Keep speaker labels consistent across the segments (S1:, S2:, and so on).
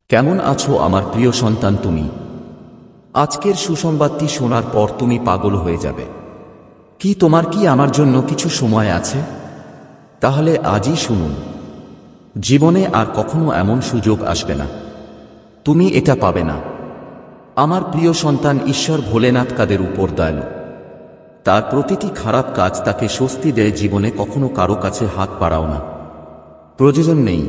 S1: কেমন আছো আমার প্রিয় সন্তান তুমি? আজকের সুসংবাদটি শোনার পর তুমি পাগল হয়ে যাবে। তোমার কি আমার জন্য কিছু সময় আছে? তাহলে আজই শুনুন। জীবনে আর কখনো এমন সুযোগ আসবে না। তুমি এটা পাবে না। আমার প্রিয় সন্তান, ঈশ্বর ভোলেনাথ কাদের উপর দয়ালু। তার প্রতিটি খারাপ কাজ তাকে স্বস্তি দেয়। জীবনে কখনো কারো কাছে হাত বাড়াও না, প্রয়োজন নেই।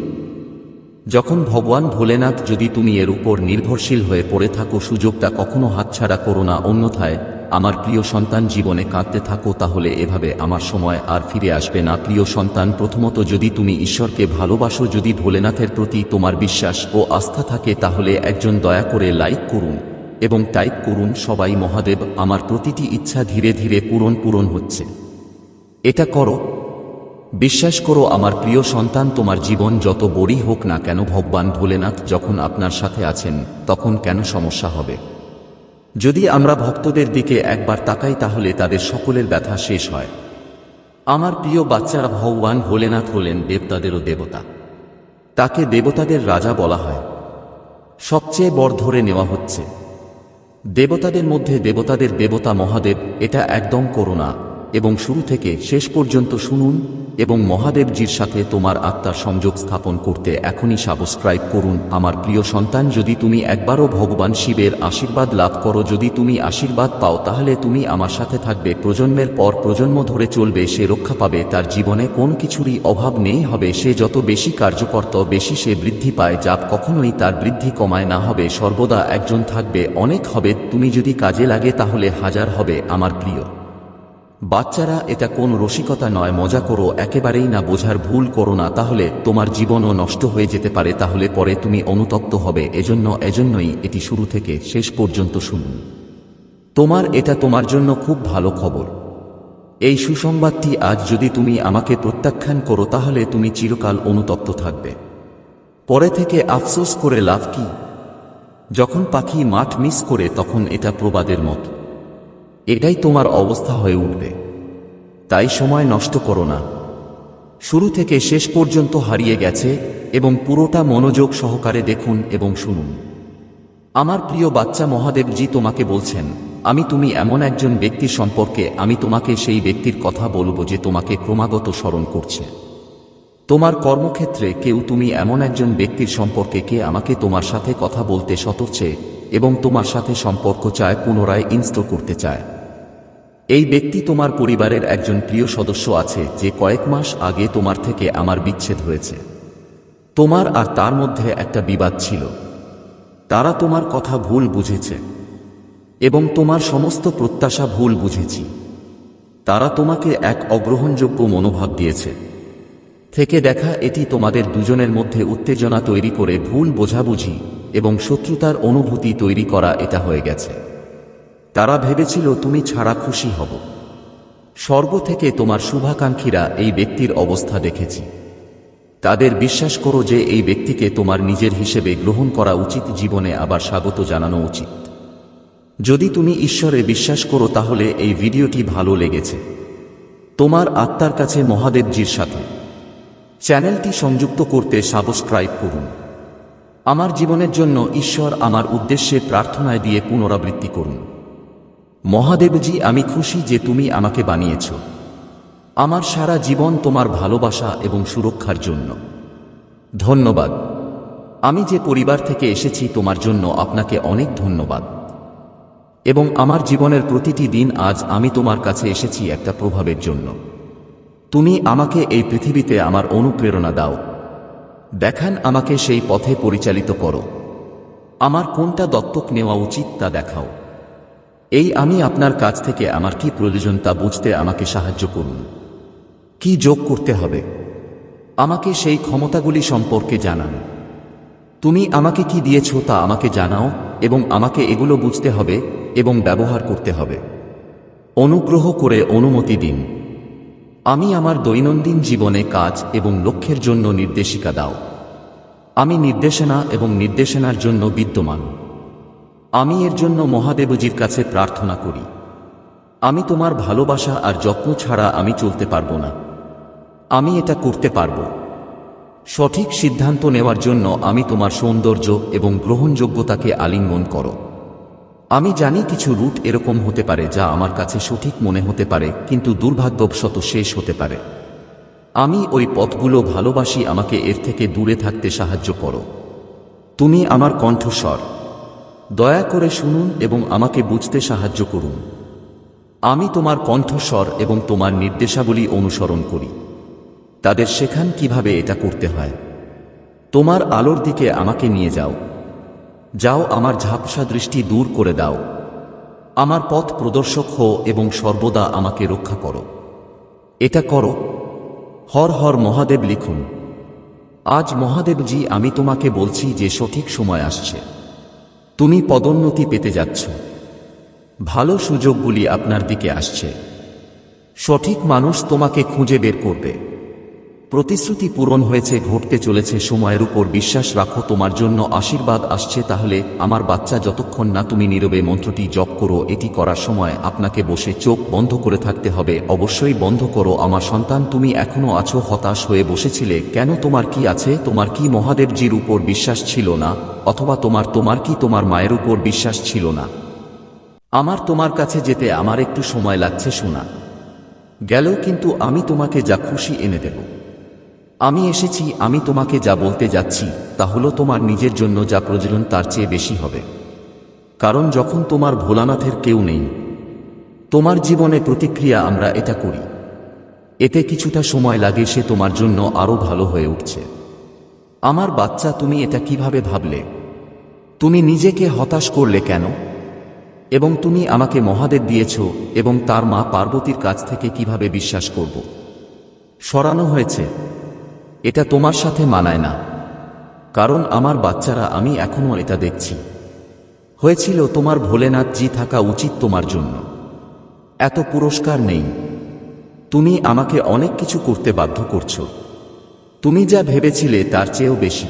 S1: যখন ভগবান ভোলেনাথ, যদি তুমি এর উপর নির্ভরশীল হয়ে পড়ে থাকো, সুযোগটা কখনো হাতছাড়া করো না। অন্যথায় আমার প্রিয় সন্তান, জীবনে কাঁদতে থাকো, তাহলে এভাবে আমার সময় আর ফিরে আসবে না। প্রিয় সন্তান, প্রথমত যদি তুমি ঈশ্বরকে ভালোবাসো, যদি ভোলেনাথের প্রতি তোমার বিশ্বাস ও আস্থা থাকে, তাহলে একজন দয়া করে লাইক করুন এবং টাইপ করুন, সবাই মহাদেব, আমার প্রতিটি ইচ্ছা ধীরে ধীরে পূরণ হচ্ছে। এটা করো। বিশ্বাস করো আমার প্রিয় সন্তান, তোমার জীবন যত বড়ই হোক না কেন, ভগবান ভোলেনাথ যখন আপনার সাথে আছেন, তখন কেন সমস্যা হবে? যদি আমরা ভক্তদের দিকে একবার তাকাই, তাহলে তাদের সকলের ব্যথা শেষ হয়। আমার প্রিয় বাচ্চারা, ভগবান ভোলেনাথ হলেন দেবতাদেরও দেবতা। তাকে দেবতাদের রাজা বলা হয়। সবচেয়ে বড় ধরে নেওয়া হচ্ছে দেবতাদের মধ্যে দেবতাদের দেবতা মহাদেব। এটা একদম করো না এবং শুরু থেকে শেষ পর্যন্ত শুনুন এবং মহাদেবজির সাথে তোমার আত্মার সংযোগ স্থাপন করতে এখনই সাবস্ক্রাইব করুন। আমার প্রিয় সন্তান, যদি তুমি একবারও ভগবান শিবের আশীর্বাদ লাভ করো, যদি তুমি আশীর্বাদ পাও, তাহলে তুমি আমার সাথে থাকবে, প্রজন্মের পর প্রজন্ম ধরে চলবে, সে রক্ষা পাবে, তার জীবনে কোন কিছুরই অভাব নেই হবে। সে যত বেশি কার্যকর্ত, বেশি সে বৃদ্ধি পায়। জাপ কখনোই তার বৃদ্ধি কমায় না, হবে সর্বদা একজন থাকবে, অনেক হবে। তুমি যদি কাজে লাগে তাহলে হাজার হবে। আমার প্রিয় বাচ্চারা, এটা কোন রসিকতা নয়, মজা করো একেবারেই না, বোঝার ভুল করো না, তাহলে তোমার জীবনও নষ্ট হয়ে যেতে পারে, তাহলে পরে তুমি অনুতপ্ত হবে। এজন্যই এটি শুরু থেকে শেষ পর্যন্ত শুনুন। এটা তোমার জন্য খুব ভালো খবর। এই সুসংবাদটি আজ যদি তুমি আমাকে প্রত্যাখ্যান করো, তাহলে তুমি চিরকাল অনুতপ্ত থাকবে। পরে থেকে আফসোস করে লাভ কি? যখন পাখি মাঠ মিস করে, তখন এটা প্রবাদের মত। এটাই তোমার অবস্থা হয়ে উঠবে। তাই সময় নষ্ট করো না। শুরু থেকে শেষ পর্যন্ত হারিয়ে গেছে এবং পুরোটা মনোযোগ সহকারে দেখুন এবং শুনুন। আমার প্রিয় বাচ্চা, মহাদেবজি তোমাকে বলছেন, তুমি এমন একজন ব্যক্তির সম্পর্কে, আমি তোমাকে সেই ব্যক্তির কথা বলবো যে তোমাকে ক্রমাগত স্মরণ করছে। তোমার কর্মক্ষেত্রে তুমি এমন একজন ব্যক্তির সম্পর্কে, কে আমাকে তোমার সাথে কথা বলতে সতর্কছে এবং তোমার সাথে সম্পর্ক চায়, পুনরায় ইনস্টল করতে চায়। এই ব্যক্তি তোমার পরিবারের একজন প্রিয় সদস্য আছে, যে কয়েক মাস আগে তোমার থেকে আমার বিচ্ছেদ হয়েছে। তোমার আর তার মধ্যে একটা বিবাদ ছিল। তারা তোমার কথা ভুল বুঝেছে এবং তোমার সমস্ত প্রত্যাশা ভুল বুঝেছি। তারা তোমাকে এক অগ্রহণযোগ্য মনোভাব দিয়েছে। থেকে দেখা, এটি তোমাদের দুজনের মধ্যে উত্তেজনা তৈরি করে ভুল বোঝাবুঝি এবং শত্রুতার অনুভূতি তৈরি করা, এটা হয়ে গেছে। তারা ভেবেছিল তুমি ছাড়া খুশি হব। স্বর্গ থেকে তোমার শুভাকাঙ্ক্ষীরা এই ব্যক্তির অবস্থা দেখেছি। তাদের বিশ্বাস করো যে এই ব্যক্তিকে তোমার নিজের হিসেবে গ্রহণ করা উচিত, জীবনে আবার স্বাগত জানানো উচিত। যদি তুমি ঈশ্বরে বিশ্বাস করো, তাহলে এই ভিডিওটি ভালো লেগেছে তোমার আত্মার কাছে মহাদেবজির সাথে চ্যানেলটি সংযুক্ত করতে সাবস্ক্রাইব করুন। আমার জীবনের জন্য ঈশ্বর আমার উদ্দেশ্যে প্রার্থনায় দিয়ে পুনরাবৃত্তি করুন। মহাদেবজি, আমি খুশি যে তুমি আমাকে বানিয়েছ। আমার সারা জীবন তোমার ভালোবাসা এবং সুরক্ষার জন্য ধন্যবাদ। আমি যে পরিবার থেকে এসেছি, তোমার জন্য আপনাকে অনেক ধন্যবাদ। এবং আমার জীবনের প্রতিটি দিন আজ আমি তোমার কাছে এসেছি একটা প্রভাবের জন্য। তুমি আমাকে এই পৃথিবীতে আমার অনুপ্রেরণা দাও। দেখান আমাকে সেই পথে পরিচালিত করো। আমার কোনটা দত্তক নেওয়া উচিত তা দেখাও। আমি আপনার কাছ থেকে আমার কি প্রয়োজন তা বুঝতে আমাকে সাহায্য করুন। কি যোগ করতে হবে, আমাকে সেই ক্ষমতাগুলি সম্পর্কে জানান। তুমি আমাকে কি দিয়েছ তা আমাকে জানাও এবং আমাকে এগুলো বুঝতে হবে এবং ব্যবহার করতে হবে। অনুগ্রহ করে অনুমতি দিন। আমি আমার দৈনন্দিন জীবনে কাজ এবং লক্ষ্যের জন্য নির্দেশিকা দাও। আমি নির্দেশনা এবং নির্দেশনার জন্য বিদ্যমান। আমি এর জন্য মহাদেবজির কাছে প্রার্থনা করি। আমি তোমার ভালোবাসা আর যত্ন ছাড়া আমি চলতে পারবো না। আমি এটা করতে পারবো। সঠিক সিদ্ধান্ত নেওয়ার জন্য আমি তোমার সৌন্দর্য এবং গ্রহণযোগ্যতাকে আলিঙ্গন করো। আমি জানি কিছু রুট এরকম হতে পারে যা আমার কাছে সঠিক মনে হতে পারে, কিন্তু দুর্ভাগ্যবশত শেষ হতে পারে। আমি ওই পথগুলো ভালোবাসি, আমাকে এর থেকে দূরে থাকতে সাহায্য করো। তুমি আমার কণ্ঠস্বর, দয়া করে শুনুন এবং আমাকে বুঝতে সাহায্য করুন। আমি তোমার কণ্ঠস্বর এবং তোমার নির্দেশাবলী অনুসরণ করি। তাদের শেখান কিভাবে এটা করতে হয়। তোমার আলোর দিকে আমাকে নিয়ে যাও। যাও, আমার ঝাপসা দৃষ্টি দূর করে দাও। আমার পথ প্রদর্শক হও এবং সর্বদা আমাকে রক্ষা করো। এটা করো। হর হর মহাদেব লিখুন। আজ মহাদেবজি, আমি তোমাকে বলছি যে সঠিক সময় আসছে। তুমি পদোন্নতি পেতে যাচ্ছ। ভালো সুযোগগুলি আপনার দিকে আসছে। সঠিক মানুষ তোমাকে খুঁজে বের করবে। প্রতিশ্রুতি পূরণ হয়েছে, ঘটতে চলেছে। সময়ের উপর বিশ্বাস রাখো, তোমার জন্য আশীর্বাদ আসছে। তাহলে আমার বাচ্চা, যতক্ষণ না তুমি নীরবে মন্ত্রটি জপ করো, এটি করার সময় আপনাকে বসে চোখ বন্ধ করে থাকতে হবে। অবশ্যই বন্ধ করো। আমার সন্তান, তুমি এখনো আছো, হতাশ হয়ে বসেছিলে কেন? তোমার কি আছে? তোমার কি মহাদেবজির উপর বিশ্বাস ছিল না? অথবা তোমার কি তোমার মায়ের উপর বিশ্বাস ছিল না? আমার তোমার কাছে যেতে আমার একটু সময় লাগছে শোনা গেল, কিন্তু আমি তোমাকে যা খুশি এনে দেব। আমি এসেছি। আমি তোমাকে যা বলতে যাচ্ছি তা হলো তোমার নিজের জন্য যা প্রয়োজন তার চেয়ে বেশি হবে। কারণ যখন তোমার ভোলানাথের কেউ নেই, তোমার জীবনে প্রতিক্রিয়া আমরা এটা করি। এতে কিছুটা সময় লাগে, সে তোমার জন্য আরো ভালো হয়ে উঠছে। আমার বাচ্চা, তুমি এটা কিভাবে ভাবলে? তুমি নিজেকে হতাশ করলে কেন? এবং তুমি আমাকে মহাদেব দিয়েছ এবং তার মা পার্বতীর কাছ থেকে কিভাবে বিশ্বাস করব? সরানো হয়েছে। এটা তোমার সাথে মানায় না। কারণ আমার বাচ্চারা, আমি এখনো এটা দেখছি। হয়েছিল তোমার ভোলেনাথজি থাকা উচিত তোমার জন্য। এত পুরস্কার নেই। তুমি আমাকে অনেক কিছু করতে বাধ্য করছো। তুমি যা ভেবেছিলে তার চেয়েও বেশি।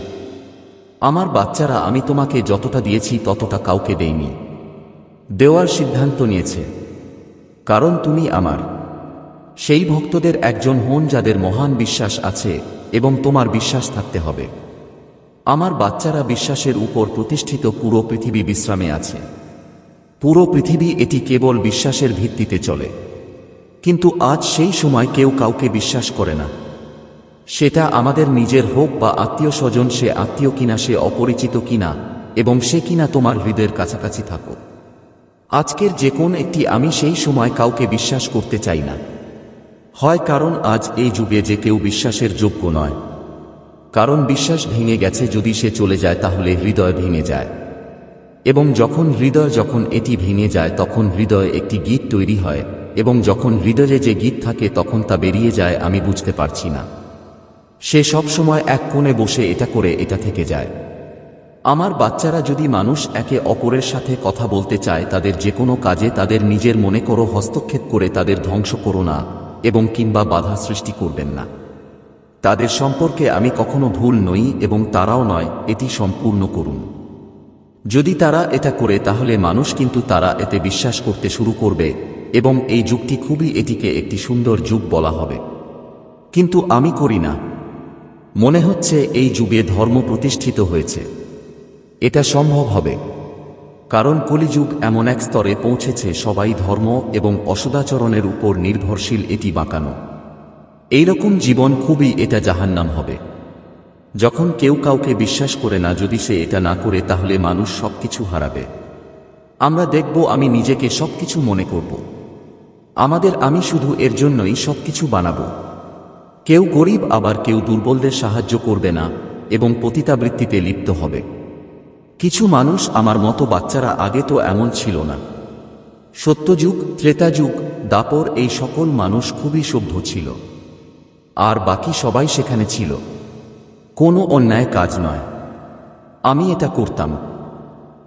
S1: আমার বাচ্চারা, আমি তোমাকে যতটা দিয়েছি ততটা কাউকে দেইনি। দেওয়ার সিদ্ধান্ত নিয়েছে। কারণ তুমি আমার সেই ভক্তদের একজন হন যাদের মহান বিশ্বাস আছে এবং তোমার বিশ্বাস থাকতে হবে। আমার বাচ্চারা বিশ্বাসের উপর প্রতিষ্ঠিত। পুরো পৃথিবী বিশ্রামে আছে। পুরো পৃথিবী, এটি কেবল বিশ্বাসের ভিত্তিতে চলে। কিন্তু আজ সেই সময় কেউ কাউকে বিশ্বাস করে না। সেটা আমাদের নিজের হোক বা আত্মীয় স্বজন, সে আত্মীয় কিনা, সে অপরিচিত কিনা, এবং সে কিনা তোমার হৃদয়ের কাছাকাছি থাকো। আজকের যে কোন একটি, আমি সেই সময় কাউকে বিশ্বাস করতে চাই না। হয় কারণ আজ এই যুগে যে কেউ বিশ্বাসের যোগ্য নয়। কারণ বিশ্বাস ভেঙে গেছে। যদি সে চলে যায় তাহলে হৃদয় ভেঙে যায়। এবং যখন এটি ভেঙে যায় তখন হৃদয়ে একটি গীত তৈরি হয়, এবং যখন হৃদয়ে যে গীত থাকে তখন তা বেরিয়ে যায়। আমি বুঝতে পারছি না। সে সবসময় এক কোণে বসে এটা করে এটা থেকে যায়। আমার বাচ্চারা, যদি মানুষ একে অপরের সাথে কথা বলতে চায়, তাদের যে কোনো কাজে তাদের নিজের মনে করো হস্তক্ষেপ করে তাদের ধ্বংস করো না এবং কিংবা বাধা সৃষ্টি করবেন না। তাদের সম্পর্কে আমি কখনো ভুল নই এবং তারাও নয়। এটি সম্পূর্ণ করুন। যদি তারা এটা করে তাহলে মানুষ কিন্তু তারা এতে বিশ্বাস করতে শুরু করবে এবং এই যুগটি এটিকে একটি সুন্দর যুগ বলা হবে। কিন্তু আমি করি না। মনে হচ্ছে এই যুগে ধর্ম প্রতিষ্ঠিত হয়েছে। এটা সম্ভব হবে কারণ কলিযুগ এমন এক স্তরে পৌঁছেছে সবাই ধর্ম এবং অসদাচরণের উপর নির্ভরশীল। এটি বাঁকানো। এইরকম জীবন এটা জাহান্নাম হবে। যখন কেউ কাউকে বিশ্বাস করে না, যদি সে এটা না করে তাহলে মানুষ সবকিছু হারাবে। আমরা দেখব, আমি নিজেকে সবকিছু মনে করব। আমি শুধু এর জন্যই সবকিছু বানাবো। কেউ গরিব আবার কেউ দুর্বলদের সাহায্য করবে না এবং পতিতাবৃত্তিতে লিপ্ত হবে। কিছু মানুষ আমার মতো বাচ্চারা আগে তো এমন ছিল না। সত্যযুগ, ত্রেতাযুগ, দাপর, এই সকল মানুষ খুবই সভ্য ছিল। আর বাকি সবাই সেখানে ছিল। কোনো অন্যায় কাজ নয়। আমি এটা করতাম।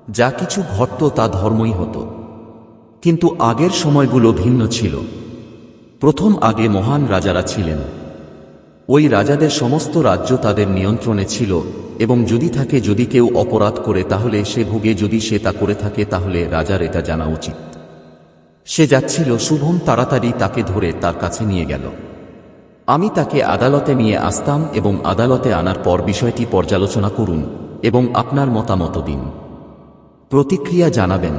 S1: যা কিছু ঘটত তা ধর্মই হতো। কিন্তু আগের সময়গুলো ভিন্ন ছিল। প্রথম আগে মহান রাজারা ছিলেন। ওই রাজাদের সমস্ত রাজ্য তাদের নিয়ন্ত্রণে ছিল এবং যদি কেউ অপরাধ করে তাহলে সে ভোগে। যদি সে তা করে থাকে তাহলে রাজার এটা জানা উচিত। সে যাচ্ছিল, শুভম তাড়াতাড়ি তাকে ধরে তার কাছে নিয়ে গেল। আমি তাকে আদালতে নিয়ে আসতাম এবং আদালতে আনার পর বিষয়টি পর্যালোচনা করুন এবং আপনার মতামত দিন, প্রতিক্রিয়া জানাবেন।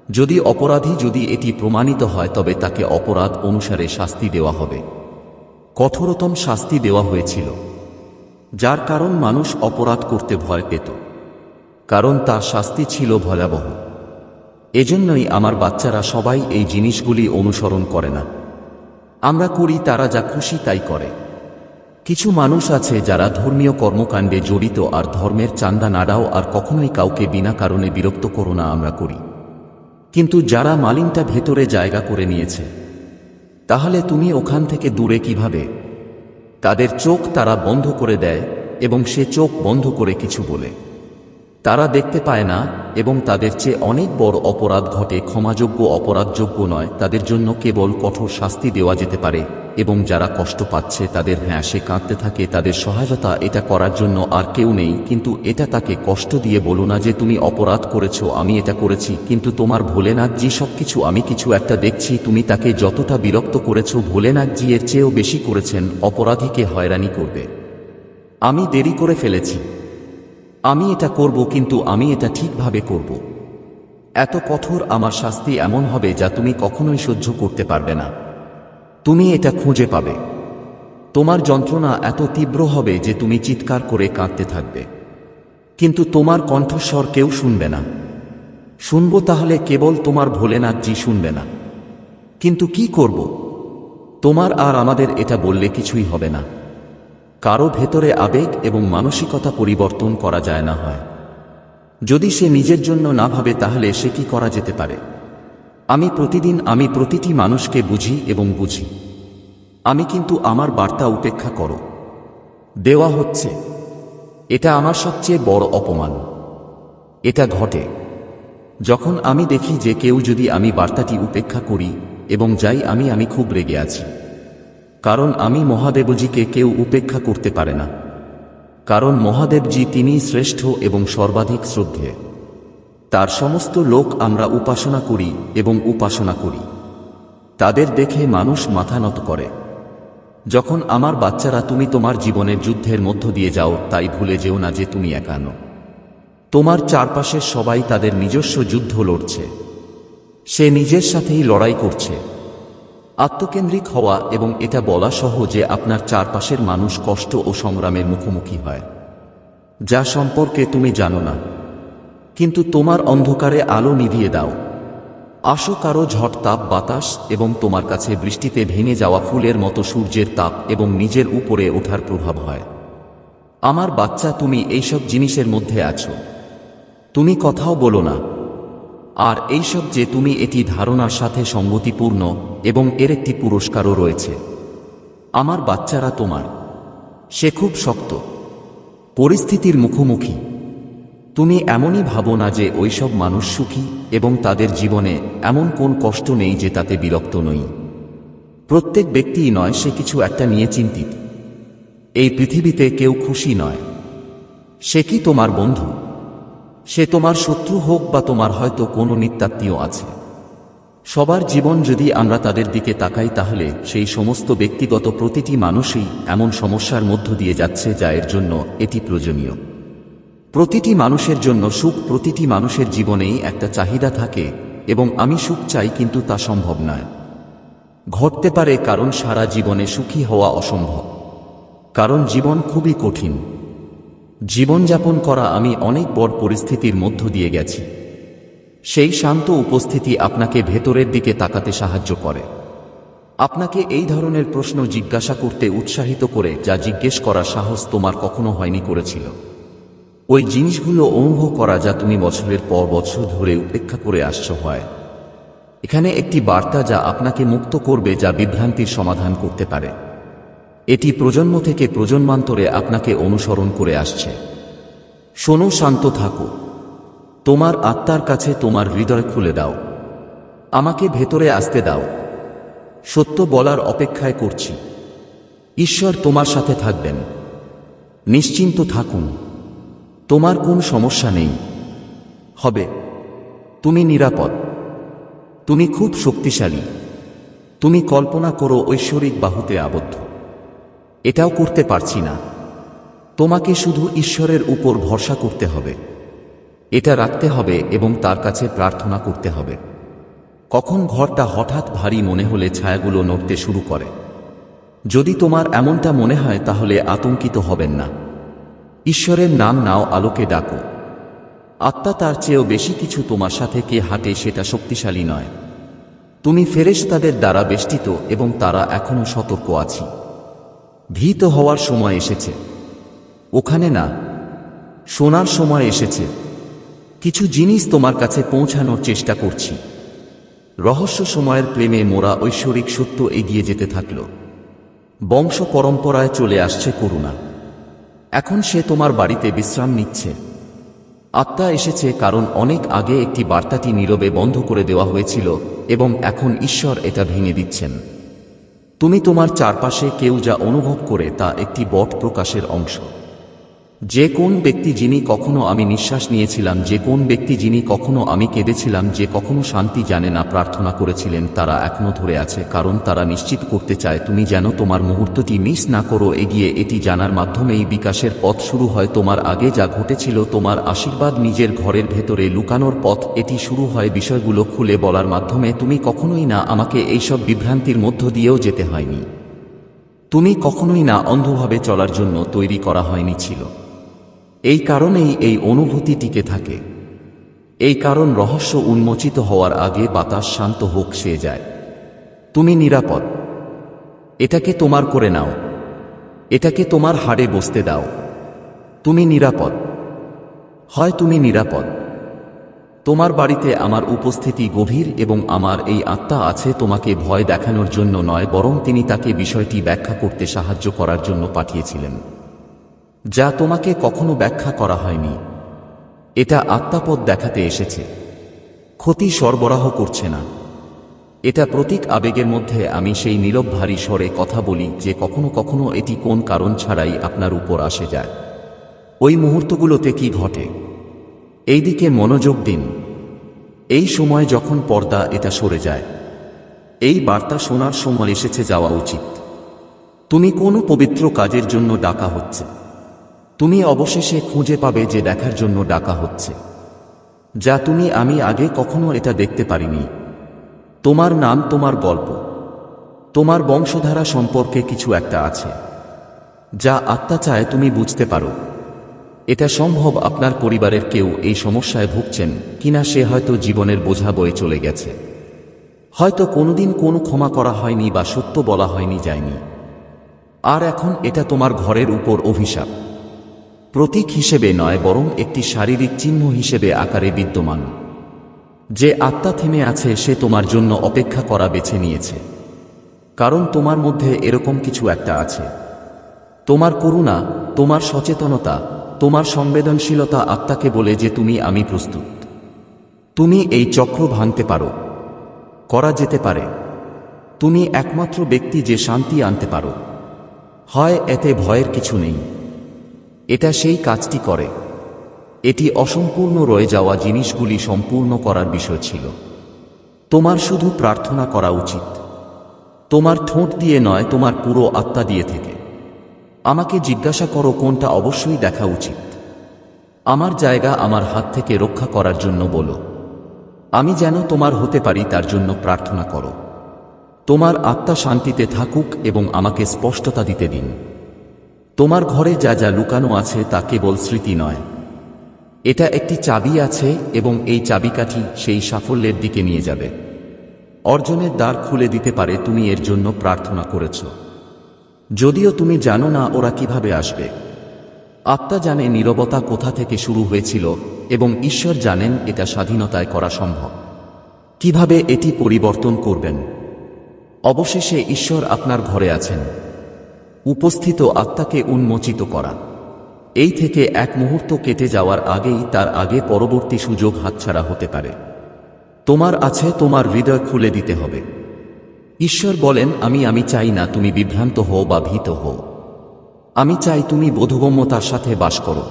S1: যদি অপরাধী যদি এটি প্রমাণিত হয় তবে তাকে অপরাধ অনুসারে শাস্তি দেওয়া হবে। কঠোরতম শাস্তি দেওয়া হয়েছিল, যার কারণ মানুষ অপরাধ করতে ভয় পেত, কারণ তার শাস্তি ছিল ভয়াবহ। এজন্যই আমার বাচ্চারা সবাই এই জিনিসগুলি অনুসরণ করে না। আমরা করি, তারা যা খুশি তাই করে। কিছু মানুষ আছে যারা ধর্মীয় কর্মকাণ্ডে জড়িত আর ধর্মের চাঁদা না দাও আর কখনোই কাউকে বিনা কারণে বিরক্ত করো না, আমরা করি। কিন্তু যারা মালিনটা ভেতরে জায়গা করে নিয়েছে, তাহলে তুমি ওখান থেকে দূরে কিভাবে? তাদের চোখ তারা বন্ধ করে দেয় এবং সে চোখ বন্ধ করে কিছু বলে। তারা দেখতে পায় না এবং তাদের চেয়ে অনেক বড় অপরাধ ঘটে, ক্ষমাযোগ্য অপরাধযোগ্য নয়। তাদের জন্য কেবল কঠোর শাস্তি দেওয়া যেতে পারে এবং যারা কষ্ট পাচ্ছে তাদের সে কাঁদতে থাকে, তাদের সহায়তা এটা করার জন্য আর কেউ নেই। কিন্তু এটা তাকে কষ্ট দিয়ে বলো না যে তুমি অপরাধ করেছো, আমি এটা করেছি, কিন্তু তোমার ভোলেনাথজি সবকিছু, আমি কিছু একটা দেখছি। তুমি তাকে যতটা বিরক্ত করেছো ভোলেনাথজি এর চেয়েও বেশি করেছেন অপরাধীকে হয়রানি করবে। আমি দেরি করে ফেলেছি, আমি এটা করব, কিন্তু আমি এটা ঠিকভাবে করব। এত কঠোর আমার শাস্তি এমন হবে যা তুমি কখনোই সহ্য করতে পারবে না। তুমি এটা খুঁজে পাবে। তোমার যন্ত্রণা এত তীব্র হবে যে তুমি চিৎকার করে কাঁদতে থাকবে, কিন্তু তোমার কণ্ঠস্বর কেউ শুনবে না। শুনবো তাহলে কেবল তোমার ভোলেনাথজি শুনবে না। কিন্তু কি করব? তোমার আর আমাদের এটা বললে কিছুই হবে না। কারো ভেতরে আবেগ এবং মানসিকতা পরিবর্তন করা যায় না হয়। যদি সে নিজের জন্য না ভাবে তাহলে সে কি করা যেতে পারে? আমি প্রতিটি মানুষকে বুঝি এবং বুঝি। আমি কিন্তু আমার বার্তা উপেক্ষা করো দেওয়া হচ্ছে। এটা আমার সবচেয়ে বড় অপমান। এটা ঘটে যখন আমি দেখি যে কেউ, যদি আমি বার্তাটি উপেক্ষা করি এবং যাই, আমি খুব রেগে আছি। কারণ আমি মহাদেবজিকে কেউ উপেক্ষা করতে পারে না, কারণ মহাদেবজি তিনিই শ্রেষ্ঠ এবং সর্বাধিক শ্রদ্ধেয়। তার সমস্ত লোক আমরা উপাসনা করি এবং উপাসনা করি। তাদের দেখে মানুষ মাথা নত করে। যখন আমার বাচ্চারা, তুমি তোমার জীবনের যুদ্ধের মধ্য দিয়ে যাও, তাই ভুলে যেও না যে তুমি একা নও। তোমার চারপাশের সবাই তাদের নিজস্ব যুদ্ধ লড়ছে। সে নিজের সাথেই লড়াই করছে। আত্মকেন্দ্রিক হওয়া এবং এটা বলা সহ যে আপনার চারপাশের মানুষ কষ্ট ও সংগ্রামের মুখোমুখি হয়, যা সম্পর্কে তুমি জানো না। কিন্তু তোমার অন্ধকারে আলো নিভিয়ে দাও। আসো, কারো ঝড় তাপ বাতাস এবং তোমার কাছে বৃষ্টিতে ভেঙে যাওয়া ফুলের মতো সূর্যের তাপ এবং নিজের উপরে ওঠার প্রভাব হয়। আমার বাচ্চা, তুমি এইসব জিনিসের মধ্যে আছো। তুমি কথাও বলো না। আর এইসব যে তুমি, এটি ধারণার সাথে সঙ্গতিপূর্ণ এবং এর একটি পুরস্কারও রয়েছে। আমার বাচ্চারা তোমার। সে খুব শক্ত পরিস্থিতির মুখোমুখি। তুমি এমনই ভাবো না যে ওইসব মানুষ সুখী এবং তাদের জীবনে এমন কোন কষ্ট নেই যে তাতে বিরক্ত নই। প্রত্যেক ব্যক্তিই নয়, সে কিছু একটা নিয়ে চিন্তিত। এই পৃথিবীতে কেউ খুশি নয়। সে কি তোমার বন্ধু? সে তোমার শত্রু হোক বা তোমার হয়তো কোনো নিত্যাত্মীয় আছে। সবার জীবন যদি আমরা তাদের দিকে তাকাই তাহলে সেই সমস্ত ব্যক্তিগত প্রতিটি মানুষই এমন সমস্যার মধ্য দিয়ে যাচ্ছে যা এর জন্য এটি প্রয়োজনীয়। প্রতিটি মানুষের জন্য সুখ, প্রতিটি মানুষের জীবনেই একটা চাহিদা থাকে এবং আমি সুখ চাই, কিন্তু তা সম্ভব নয়। ঘটতে পারে কারণ সারা জীবনে সুখী হওয়া অসম্ভব, কারণ জীবন খুবই কঠিন। জীবনযাপন করা, আমি অনেক বড় পরিস্থিতির মধ্য দিয়ে গেছি। সেই শান্ত উপস্থিতি আপনাকে ভেতরের দিকে তাকাতে সাহায্য করে, আপনাকে এই ধরনের প্রশ্ন জিজ্ঞাসা করতে উৎসাহিত করে যা জিজ্ঞেস করার সাহস তোমার কখনো হয়নি করেছিল। ওই জিনিসগুলো অনুভব করা যা তুমি বছরের পর বছর ধরে উপেক্ষা করে আসছো হয়। এখানে একটি বার্তা যা আপনাকে মুক্ত করবে, যা বিভ্রান্তির সমাধান করতে পারে। এটি প্রজন্ম থেকে প্রজন্মান্তরে আপনাকে অনুসরণ করে আসছে। শোনো, শান্ত থাকো, তোমার আত্মার কাছে তোমার হৃদয় খুলে দাও। আমাকে ভেতরে আসতে দাও। সত্য বলার অপেক্ষায় করছি। ঈশ্বর তোমার সাথে থাকবেন। নিশ্চিন্ত থাকুন। তোমার কোন সমস্যা নেই। হবে। তুমি নিরাপদ। তুমি খুব শক্তিশালী। তুমি কল্পনা করো ঐশ্বরিক বাহুতে আবদ্ধ। এটাও করতে পারছি না। তোমাকে শুধু ঈশ্বরের উপর ভরসা করতে হবে, এটা রাখতে হবে এবং তার কাছে প্রার্থনা করতে হবে। কখন ঘরটা হঠাৎ ভারী মনে হলে ছায়াগুলো নড়তে শুরু করে। যদি তোমার এমনটা মনে হয় তাহলে আতঙ্কিত হবেন না। ঈশ্বরের নাম নাও, আলোকে ডাকো। আত্মা তার চেয়েও বেশি কিছু। তোমার সাথে কে হাঁটে সেটা শক্তিশালী নয়, তুমি ফেরেশতাদের দ্বারা বেষ্টিত এবং তারা এখনো সতর্ক আছে। ভীত হওয়ার সময় এসেছে, ওখানে না, শোনার সময় এসেছে। কিছু জিনিস তোমার কাছে পৌঁছানোর চেষ্টা করছি। রহস্য সময়ের প্রেমে মোরা ঐশ্বরিক সত্য এগিয়ে যেতে থাকল। বংশ পরম্পরায় চলে আসছে করুণা। এখন সে তোমার বাড়িতে বিশ্রাম নিচ্ছে। আত্মা এসেছে কারণ অনেক আগে একটি বার্তাটি নীরবে বন্ধ করে দেওয়া হয়েছিল এবং এখন ঈশ্বর এটা ভেঙে দিচ্ছেন। তুমি তোমার চারপাশে কেউ যা অনুভব করে তা একটি বট প্রকাশের অংশ। যে কোন ব্যক্তি যিনি কখনো আমি নিঃশ্বাস নিয়েছিলাম, যে কোন ব্যক্তি যিনি কখনো আমি কেঁদেছিলাম, যে কখনো শান্তি জানে না প্রার্থনা করেছিলেন, তারা এখনো ধরে আছে, কারণ তারা নিশ্চিত করতে চায় তুমি যেন তোমার মুহূর্তটি মিস না করো। এগিয়ে এটি জানার মাধ্যমেই বিকাশের পথ শুরু হয়। তোমার আগে যা ঘটেছিল, তোমার আশীর্বাদ নিজের ঘরের ভেতরে লুকানোর পথ, এটি শুরু হয় বিষয়গুলো খুলে বলার মাধ্যমে। তুমি কখনোই না আমাকে এইসব বিভ্রান্তির মধ্য দিয়েও যেতে হয়নি। তুমি কখনোই না অন্ধভাবে চলার জন্য তৈরি করা হয়নি ছিল। এই কারণেই এই অনুভূতি টিকে থাকে। এই কারণ রহস্য উন্মোচিত হওয়ার আগে বাতাস শান্ত হোক, সে যায়। তুমি নিরাপদ। এটাকে তোমার করে নাও, এটাকে তোমার হাড়ে বসতে দাও। তুমি নিরাপদ। হয় তুমি নিরাপদ। তোমার বাড়িতে আমার উপস্থিতি গভীর এবং আমার এই আত্মা আছে তোমাকে ভয় দেখানোর জন্য নয়, বরং তিনি তাকে বিষয়টি ব্যাখ্যা করতে সাহায্য করার জন্য পাঠিয়েছিলেন, যা তোমাকে কখনো ব্যাখ্যা করা হয়নি। এটা আত্মাপথ দেখাতে এসেছে, ক্ষতি সরবরাহ করছে না। এটা প্রতীক আবেগের মধ্যে আমি সেই নীরব ভারী স্বরে কথা বলি যে কখনো কখনো এটি কোন কারণ ছাড়াই আপনার উপর আসে যায়। ওই মুহূর্তগুলোতে কি ঘটে, এই দিকে মনোযোগ দিন। এই সময় যখন পর্দা এটা সরে যায়, এই বার্তা শোনার সময় এসেছে, যাওয়া উচিত। তুমি কোনো পবিত্র কাজের জন্য ডাকা হচ্ছে। তুমি অবশেষে খুঁজে পাবে যে দেখার জন্য ডাকা হচ্ছে, যা আমি আগে কখনো এটা দেখতে পারিনি। তোমার নাম, তোমার গল্প, তোমার বংশধারা সম্পর্কে কিছু একটা আছে যা আত্মা চায় তুমি বুঝতে পারো। এটা সম্ভব আপনার পরিবারের কেউ এই সমস্যায় ভুগছেন কিনা, সে হয়তো জীবনের বোঝা বয়ে চলে গেছে, হয়তো কোনোদিন কোনো ক্ষমা করা হয়নি বা সত্য বলা হয়নি, যায়নি। আর এখন এটা তোমার ঘরের উপর অভিশাপ, প্রতীক হিসেবে নয় বরং একটি শারীরিক চিহ্ন হিসেবে আকারে বিদ্যমান। যে আত্মা থেমে আছে সে তোমার জন্য অপেক্ষা করা বেছে নিয়েছে, কারণ তোমার মধ্যে এরকম কিছু একটা আছে। তোমার করুণা, তোমার সচেতনতা, তোমার সংবেদনশীলতা আত্মাকে বলে যে আমি প্রস্তুত। তুমি এই চক্র ভাঙতে পারো, করা যেতে পারে। তুমি একমাত্র ব্যক্তি যে শান্তি আনতে পারো। হয় এতে ভয়ের কিছু নেই, এটা সেই কাজটি করে। এটি অসম্পূর্ণ রয়ে যাওয়া জিনিসগুলি সম্পূর্ণ করার বিষয় ছিল। তোমার শুধু প্রার্থনা করা উচিত, তোমার ঠোঁট দিয়ে নয়, তোমার পুরো আত্মা দিয়ে থেকে। আমাকে জিজ্ঞাসা করো কোনটা অবশ্যই দেখা উচিত। আমার জায়গা আমার হাত থেকে রক্ষা করার জন্য বলো। আমি যেন তোমার হতে পারি তার জন্য প্রার্থনা করো। তোমার আত্মা শান্তিতে থাকুক এবং আমাকে স্পষ্টতা দিতে দিন। তোমার ঘরে যা যা লুকানো আছে তা কেবল স্মৃতি নয়, এটা একটি চাবি আছে এবং এই চাবিকাঠি সেই সাফল্যের দিকে নিয়ে যাবে। অর্জনের দ্বার খুলে দিতে পারে। তুমি এর জন্য প্রার্থনা করেছ, যদিও তুমি জানো না ওরা কিভাবে আসবে। আত্মা জানে নীরবতা কোথা থেকে শুরু হয়েছিল এবং ঈশ্বর জানেন এটা স্বাধীনতায় করা সম্ভব। কিভাবে এটি পরিবর্তন করবেন? অবশেষে ঈশ্বর আপনার ঘরে আছেন। উপস্থিত আত্মাকে উন্মোচিত করা। এই থেকে এক মুহূর্ত কেটে যাওয়ার আগেই তার আগে পরবর্তী সুযোগ হাতছাড়া হতে পারে। তোমার আছে, তোমার হৃদয় খুলে দিতে হবে। ঈশ্বর বলেন, আমি চাই না তুমি বিভ্রান্ত হও বা ভীত হও। আমি চাই তুমি বোধগম্যতার সাথে বাস করো।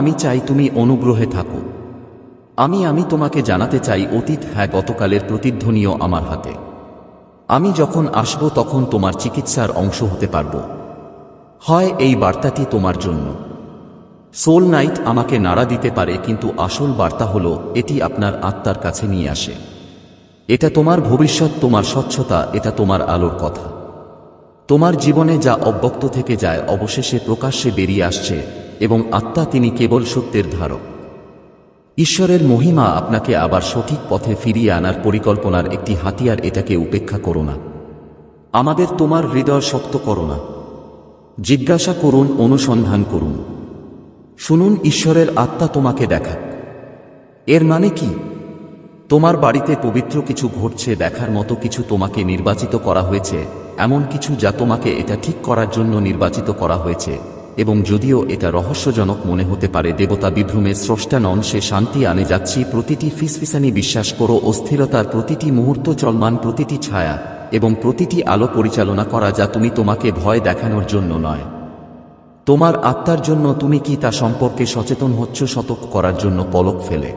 S1: আমি চাই তুমি অনুগ্রহে থাকো। আমি তোমাকে জানাতে চাই অতীত, হ্যাঁ গতকালের প্রতিধ্বনিও আমার হাতে। আমি যখন আসব তখন তোমার চিকিৎসার অংশ হতে পারব। হয় এই বার্তাটি তোমার জন্য। সোল নাইট আমাকে নাড়া দিতে পারে, কিন্তু আসল বার্তা হলো এটি আপনার আত্মার কাছে নিয়ে আসে। এটা তোমার ভবিষ্যৎ, তোমার স্বচ্ছতা, এটা তোমার আলোর কথা। তোমার জীবনে যা অব্যক্ত থেকে যায় অবশেষে প্রকাশ্যে বেরিয়ে আসছে, এবং আত্মা তিনি কেবল সত্যের ধারক। ঈশ্বরের মহিমা আপনাকে আবার সঠিক পথে ফিরিয়ে আনার পরিকল্পনার একটি হাতিয়ার, এটাকে উপেক্ষা করো না। আমাদের তোমার হৃদয় শক্ত করো না। জিজ্ঞাসা করুন, অনুসন্ধান করুন, শুনুন ঈশ্বরের আত্মা তোমাকে দেখাক। এর মানে কি? তোমার বাড়িতে পবিত্র কিছু ঘটছে, দেখার মতো কিছু, তোমাকে নির্বাচিত করা হয়েছে, এমন কিছু যা তোমাকে এটা ঠিক করার জন্য নির্বাচিত করা হয়েছে। এবং যদিও এটা রহস্যজনক মনে হতে পারে, দেবতা বিভ্রমের স্রষ্টা নন, সে শান্তি আনে যাচ্ছি। প্রতিটি ফিসফিসানি বিশ্বাস করো, অস্থিরতার প্রতিটি মুহূর্ত, চলমান প্রতিটি ছায়া এবং প্রতিটি আলো পরিচালনা করা, যা তুমি তোমাকে ভয় দেখানোর জন্য নয়, তোমার আত্মার জন্য। তুমি কি তা সম্পর্কে সচেতন হচ্ছ? সতর্ক করার জন্য পলক ফেলে